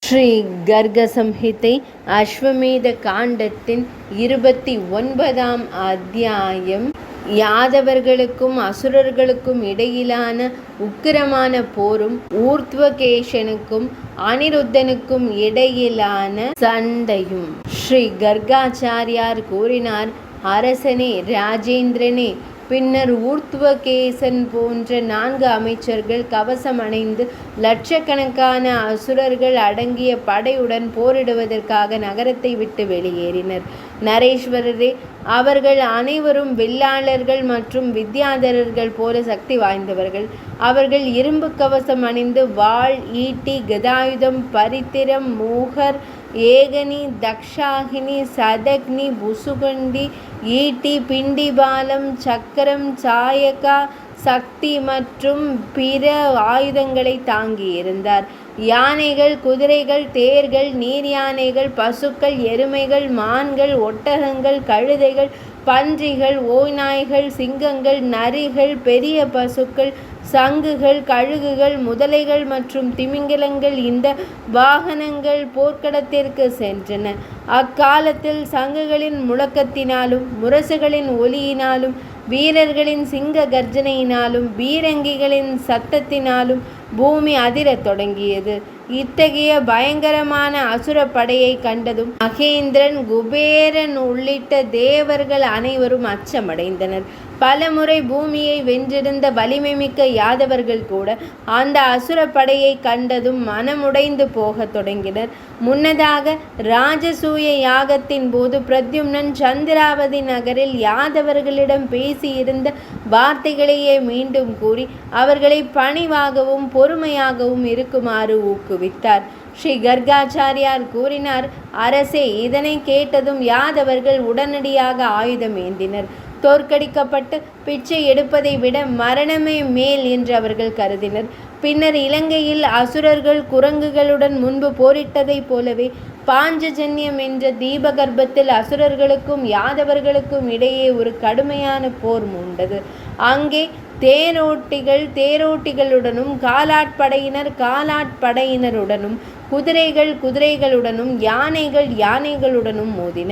ஸ்ரீ கர்க சம்ஹிதை அஸ்வமேத காண்டத்தின் 29ஆம் அத்தியாயம். யாதவர்களுக்கும் அசுரர்களுக்கும் இடையிலான உக்கிரமான போரும் ஊர்த்வகேசனுக்கும் அனிருத்தனுக்கும் இடையிலான சண்டையும். ஸ்ரீ கர்காச்சாரியார் கூறினார், அரசனே, ராஜேந்திரனே, பின்னர் ஊர்த்வகேசன் போன்ற 4 அமைச்சர்கள் கவசம் அணிந்து லட்சக்கணக்கான அசுரர்கள் அடங்கிய படையுடன் போரிடுவதற்காக நகரத்தை விட்டு வெளியேறினர். நரேஸ்வரரே, அவர்கள் அனைவரும் வில்லாளர்கள் மற்றும் வித்யாதரர்கள் போல சக்தி வாய்ந்தவர்கள். அவர்கள் இரும்பு கவசம் அணிந்து வாள், ஈட்டி, கதாயுதம், பரித்திரம், மூகர், ஏகனி, தக்ஷாகினி, சதக்னி, புசுகண்டி, ஈட்டி, பிண்டிபாலம், சக்கரம், சாயகா, சக்தி மற்றும் பிற ஆயுதங்களை தாங்கியிருந்தார். யானைகள், குதிரைகள், தேர்கள், நீர் யானைகள், பசுக்கள், எருமைகள், மான்கள், ஒட்டகங்கள், கழுதைகள், பன்றிகள், ஓய்நாய்கள், சிங்கங்கள், நரிகள், பெரிய பசுக்கள், சங்குகள், கழுகுகள், முதலைகள் மற்றும் திமிங்கிலங்கள் இந்த வாகனங்கள் போர்க்களத்திற்கு சென்றன. அக்காலத்தில் சங்குகளின் முழக்கத்தினாலும் முரசுகளின் ஒலியினாலும் வீரர்களின் சிங்க கர்ஜனையினாலும் பீரங்கிகளின் சத்தத்தினாலும் பூமி அதிரத் தொடங்கியது. இத்தகைய பயங்கரமான அசுர படையை கண்டதும் மகேந்திரன், குபேரன் உள்ளிட்ட தேவர்கள் அனைவரும் அச்சமடைந்தனர். பலமுறை பூமியை வென்றிருந்த வலிமை மிக்க யாதவர்கள் கூட அந்த அசுர படையை கண்டதும் மனமுடைந்து போக தொடங்கினர். முன்னதாக ராஜசூய யாகத்தின் போது பிரத்யும்னன் சந்திராவதி நகரில் யாதவர்களிடம் பேசியிருந்த வார்த்தைகளையே மீண்டும் கூறி அவர்களை பணிவாகவும் பொறுமையாகவும் இருக்குமாறு ஊக்குவித்தார். ஸ்ரீ கர்காச்சாரியார் கூறினார், அரசே, இதனை கேட்டதும் யாதவர்கள் உடனடியாக ஆயுதம் ஏந்தினர். தோற்கடிக்கப்பட்டு பிச்சை எடுப்பதை விட மரணமே மேல் என்று அவர்கள் கருதினர். பின்னர் இலங்கையில் அசுரர்கள் குரங்குகளுடன் முன்பு போரிட்டதைப் போலவே பாஞ்சஜன்யம் என்ற தீபகற்பத்தில் அசுரர்களுக்கும் யாதவர்களுக்கும் இடையே ஒரு கடுமையான போர் மூண்டது. அங்கே தேரோட்டிகள் தேரோட்டிகளுடனும் காலாட்படையினர் காலாட்படையினருடனும் குதிரைகள் குதிரைகளுடனும் யானைகள் யானைகளுடனும் மோதின.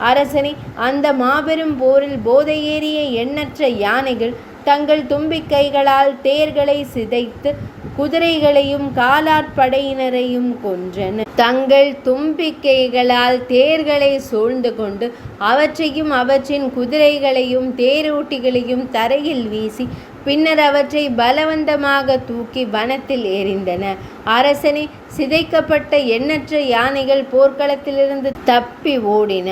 அரசனே, அந்த மாபெரும் போரில் போதையேறிய எண்ணற்ற யானைகள் தங்கள் தும்பிக்கைகளால் தேர்களை சிதைத்து குதிரைகளையும் காலாட்படையினரையும் கொன்றன. தங்கள் தும்பிக்கைகளால் தேர்களை சூழ்ந்து கொண்டு அவற்றையும் அவற்றின் குதிரைகளையும் தேரோட்டிகளையும் தரையில் வீசி பின்னர் அவற்றை பலவந்தமாக தூக்கி வனத்தில் எறிந்தன. அரசனே, சிதைக்கப்பட்ட எண்ணற்ற யானைகள் போர்க்களத்திலிருந்து தப்பி ஓடின.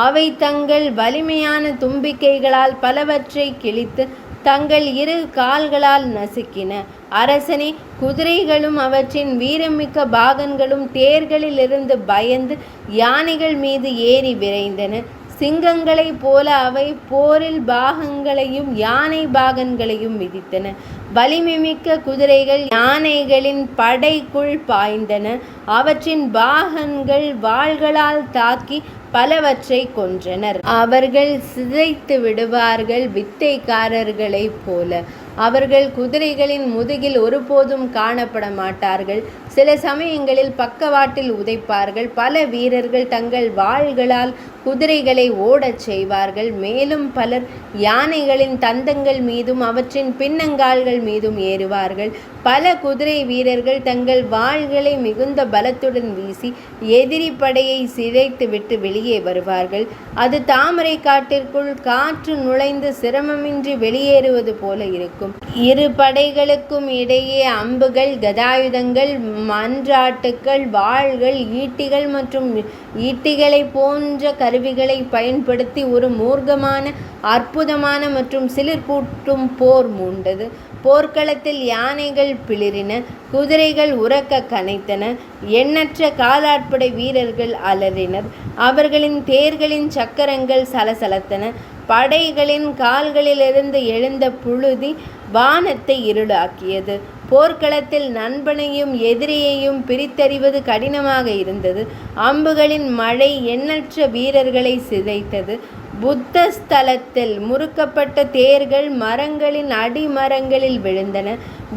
அவை தங்கள் வலிமையான தும்பிக்கைகளால் பலவற்றை கிழித்து தங்கள் 2 கால்களால் நசுக்கின. அரசனே, குதிரைகளும் அவற்றின் வீரமிக்க பாகன்களும் தேர்களிலிருந்து பயந்து யானைகள் மீது ஏறி விரைந்தன. சிங்கங்களைப் போல அவை போரில் பாகங்களையும் யானை பாகன்களையும் மிதித்தன. வலிமைமிக்க குதிரைகள் யானைகளின் படைக்குள் பாய்ந்தன. அவற்றின் பாகன்கள் வாள்களால் தாக்கி பலவற்றை கொன்றனர். அவர்கள் சிதைத்து விடுவார்கள் வித்தைக்காரர்களைப் போல. அவர்கள் குதிரைகளின் முதுகில் ஒருபோதும் காணப்பட மாட்டார்கள். சில சமயங்களில் பக்கவாட்டில் உதைப்பார்கள். பல வீரர்கள் தங்கள் வாள்களால் குதிரைகளை ஓடச் செய்வார்கள். மேலும் பலர் யானைகளின் தந்தங்கள் மீதும் அவற்றின் பின்னங்கால்கள் மீதும் ஏறுவார்கள். பல குதிரை வீரர்கள் தங்கள் வாள்களை மிகுந்த பலத்துடன் வீசி எதிரி படையை சிதைத்துவிட்டு வெளியே வருவார்கள். அது தாமரை காட்டிற்குள் காற்று நுழைந்து சிரமமின்றி வெளியேறுவது போல இருக்கும். 2 படைகளுக்கும் இடையே அம்புகள், கதாயுதங்கள், மன்றாட்டுக்கள், வாள்கள், ஈட்டிகள் மற்றும் ஈட்டிகளை போன்ற கருவிகளை பயன்படுத்தி ஒரு மூர்க்கமான, அற்புதமான மற்றும் சிலிர்ப்பூட்டும் போர் மூண்டது. போர்க்களத்தில் யானைகள் பிளிரின, குதிரைகள் உரக்க கனைத்தன, எண்ணற்ற காலாட்படை வீரர்கள் அலறினர். அவர்களின் தேர்களின் சக்கரங்கள் சலசலத்தன. படைகளின் கால்களிலிருந்து எழுந்த புழுதி வானத்தை இருளாக்கியது. போர்க்களத்தில் நண்பனையும் எதிரியையும் பிரித்தறிவது கடினமாக இருந்தது. அம்புகளின் மழை எண்ணற்ற வீரர்களை சிதைத்தது. புத்த ஸ்தலத்தில் முறுக்கப்பட்ட தேர்கள் மரங்களின் அடிமரங்களில் விழுந்தன.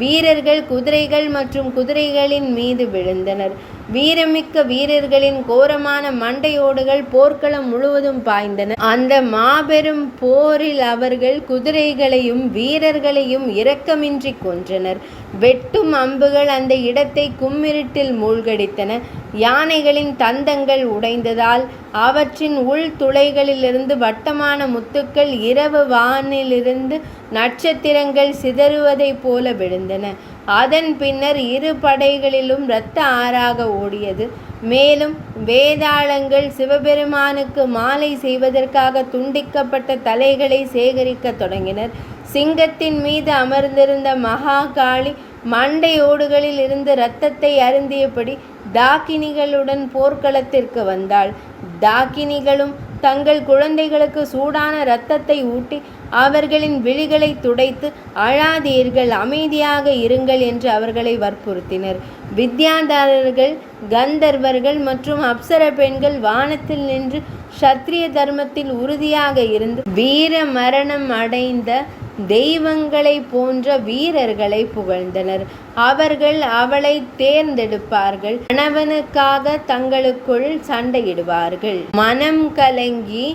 வீரர்கள் குதிரைகள் மற்றும் குதிரைகளின் மீது விழுந்தனர். வீரமிக்க வீரர்களின் கோரமான மண்டையோடுகள் போர்க்களம் முழுவதும் பாய்ந்தன. அந்த மாபெரும் போரில் அவர்கள் குதிரைகளையும் வீரர்களையும் இரக்கமின்றி கொன்றனர். வெட்டும் அம்புகள் அந்த இடத்தை கும்மிருட்டில் மூழ்கடித்தன. யானைகளின் தந்தங்கள் உடைந்ததால் அவற்றின் உள் துளைகளிலிருந்து வட்டமான முத்துக்கள் இரவு வானிலிருந்து நட்சத்திரங்கள் சிதறுவதைப் போல விழுந்தன. அதன் பின்னர் இரு படைகளிலும் இரத்த ஆறாக ஓடியது. மேலும் வேதாளங்கள் சிவபெருமானுக்கு மாலை செய்வதற்காக துண்டிக்கப்பட்ட தலைகளை சேகரிக்க தொடங்கினர். சிங்கத்தின் மீது அமர்ந்திருந்த மகாகாளி மண்டையோடுகளில் இருந்து இரத்தத்தை அருந்தியபடி தாக்கினிகளுடன் போர்க்களத்திற்கு வந்தாள். தாக்கினிகளும் தங்கள் குழந்தைகளுக்கு சூடான இரத்தத்தை ஊட்டி அவர்களின் விழிகளை துடைத்து, அழாதீர்கள், அமைதியாக இருங்கள் என்று அவர்களை வற்புறுத்தினர். வித்யாதாரர்கள், கந்தர்வர்கள் மற்றும் அப்சர பெண்கள் வானத்தில் நின்று சத்திரிய தர்மத்தில் உறுதியாக இருந்து வீர மரணம் அடைந்த தெய்வங்களை போன்ற வீரர்களை புகழ்ந்தனர். அவர்கள் அவளை தேர்ந்தெடுப்பார்கள், கணவனுக்காக தங்களுக்குள் சண்டையிடுவார்கள். மனம் கலங்கி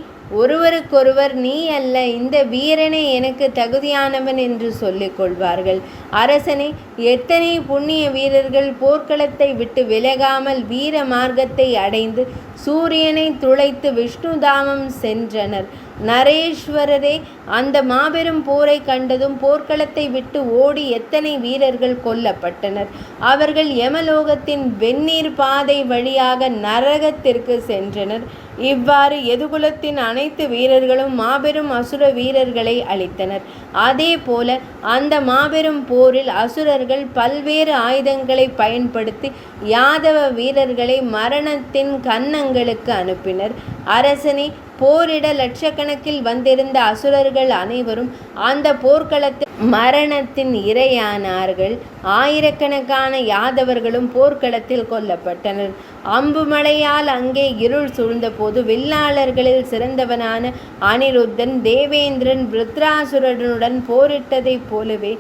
ஒருவருக்கொருவர் நீ அல்ல, இந்த வீரனே எனக்கு தகுதியானவன் என்று சொல்லிக் கொள்வார்கள். அரசனே, எத்தனை புண்ணிய வீரர்கள் போர்க்களத்தை விட்டு விலகாமல் வீர மார்க்கத்தை அடைந்து சூரியனை துளைத்து விஷ்ணுதாமம் சென்றனர். நரேஸ்வரரே, அந்த மாபெரும் போரை கண்டதும் போர்க்களத்தை விட்டு ஓடி எத்தனை வீரர்கள் கொல்லப்பட்டனர். அவர்கள் யமலோகத்தின் வெந்நீர் பாதை வழியாக நரகத்திற்கு சென்றனர். இவ்வாறு எதுகுலத்தின் அனைத்து வீரர்களும் மாபெரும் அசுர வீரர்களை அழித்தனர். அதே போல அந்த மாபெரும் போரில் அசுரர்கள் பல்வேறு ஆயுதங்களை பயன்படுத்தி யாதவ வீரர்களை மரணத்தின் கன்னங்களுக்கு அனுப்பினர். அரசனே, போரிட லட்சக்கணக்கில் வந்திருந்த அசுரர்கள் அனைவரும் அந்த போர்க்களத்தில் மரணத்தின் இரையானார்கள். ஆயிரக்கணக்கான யாதவர்களும் போர்க்களத்தில் கொல்லப்பட்டனர். அம்புமழையால் அங்கே இருள் சூழ்ந்தபோது வில்லாளர்களில் சிறந்தவனான அனிருத்தன் தேவேந்திரன் விருத்ராசுரனுடன் போரிட்டதைப் போலவே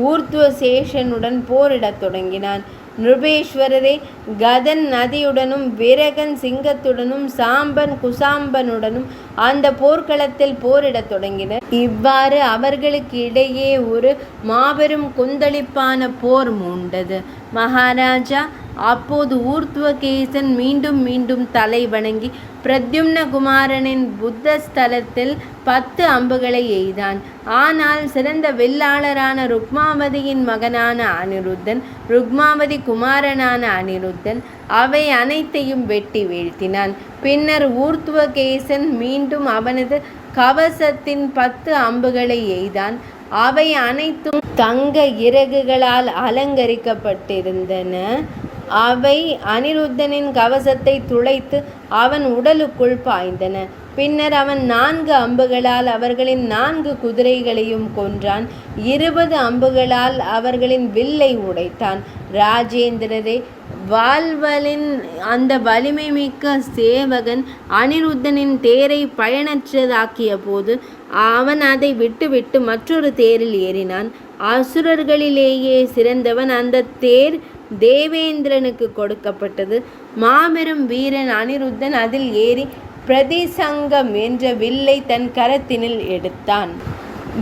ஊர்த்வசேஷனுடன் போரிடத் தொடங்கினான். நிருபேஸ்வரரே, கதன் நதியுடனும் விரகன் சிங்கத்துடனும் சாம்பன் குசாம்பனுடனும் அந்த போர்க்களத்தில் போரிடத் தொடங்கினர். இவ்வாறு அவர்களுக்கு இடையே ஒரு மாபெரும் கொந்தளிப்பான போர் மூண்டது. மகாராஜா, அப்போது ஊர்த்வகேசன் மீண்டும் மீண்டும் தலை வணங்கி பிரத்யும்ன குமாரனின் புத்த ஸ்தலத்தில் 10 அம்புகளை எய்தான். ஆனால் சிறந்த வில்லாளரான ருக்மாவதியின் மகனான அனிருத்தன், ருக்மாவதி குமாரனான அனிருத்தன் அவை அனைத்தையும் வெட்டி வீழ்த்தினான். பின்னர் ஊர்த்வகேசன் மீண்டும் அவனது கவசத்தின் 10 அம்புகளை எய்தான். அவை அனைத்தும் தங்க இறகுகளால் அலங்கரிக்கப்பட்டிருந்தன. அவை அனிருத்தனின் கவசத்தை துளைத்து அவன் உடலுக்குள் பாய்ந்தன. பின்னர் அவன் 4 அம்புகளால் அவர்களின் 4 குதிரைகளையும் கொன்றான். 20 அம்புகளால் அவர்களின் வில்லை உடைத்தான். ராஜேந்திரரே, வால்வலின் அந்த வலிமை மிக்க சேவகன் அனிருத்தனின் தேரை பயனற்றதாக்கிய போது அவன் அதை விட்டுவிட்டு மற்றொரு தேரில் ஏறினான். அசுரர்களிலேயே சிறந்தவன் அந்த தேர் தேவேந்திரனுக்கு கொடுக்கப்பட்டது. மாபெரும் வீரன் அனிருத்தன் அதில் ஏறி பிரதிசங்கம் என்ற வில்லை தன் கரத்தினில் எடுத்தான்.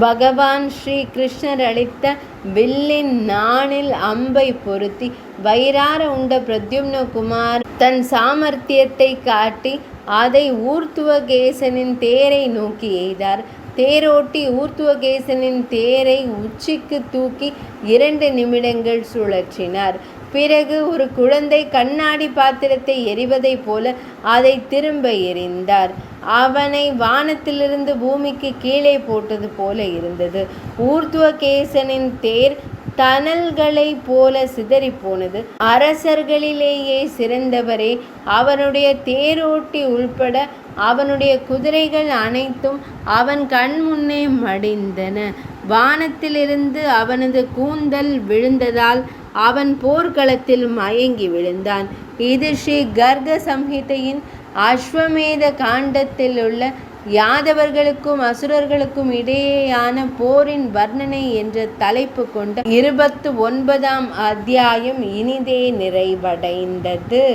பகவான் ஸ்ரீ கிருஷ்ணர் அளித்த வில்லின் நாணில் அம்பை பொருத்தி வயிறார உண்ட பிரத்யும்ன குமார் தன் சாமர்த்தியத்தை காட்டி அதை ஊர்த்வகேசனின் தேரை நோக்கி எய்தார். தேரோட்டி ஊர்த்வகேசனின் தேரை உச்சிக்கு தூக்கி 2 நிமிடங்கள் சுழற்றினார். பிறகு ஒரு குழந்தை கண்ணாடி பாத்திரத்தை எறிவதைப் போல அதை திரும்ப எறிந்தார். அவனை வானத்திலிருந்து பூமிக்கு கீழே போட்டது போல இருந்தது. ஊர்த்வகேசனின் தேர் தணல்களை போல சிதறிப்போனது. அரசர்களிலேயே சிறந்தவரே, அவனுடைய தேரோட்டி உள்பட அவனுடைய குதிரைகள் அனைத்தும் அவன் கண் முன்னே மடிந்தன. வானத்திலிருந்து அவனது கூந்தல் விழுந்ததால் அவன் போர்க்களத்தில் மயங்கி விழுந்தான். இது ஸ்ரீ கர்க சம்ஹிதையின் அஸ்வமேத காண்டத்தில் உள்ள யாதவர்களுக்கும் அசுரர்களுக்கும் இடையேயான போரின் வர்ணனை என்ற தலைப்பு கொண்ட 29ஆம் அத்தியாயம் இனிதே நிறைவடைந்தது.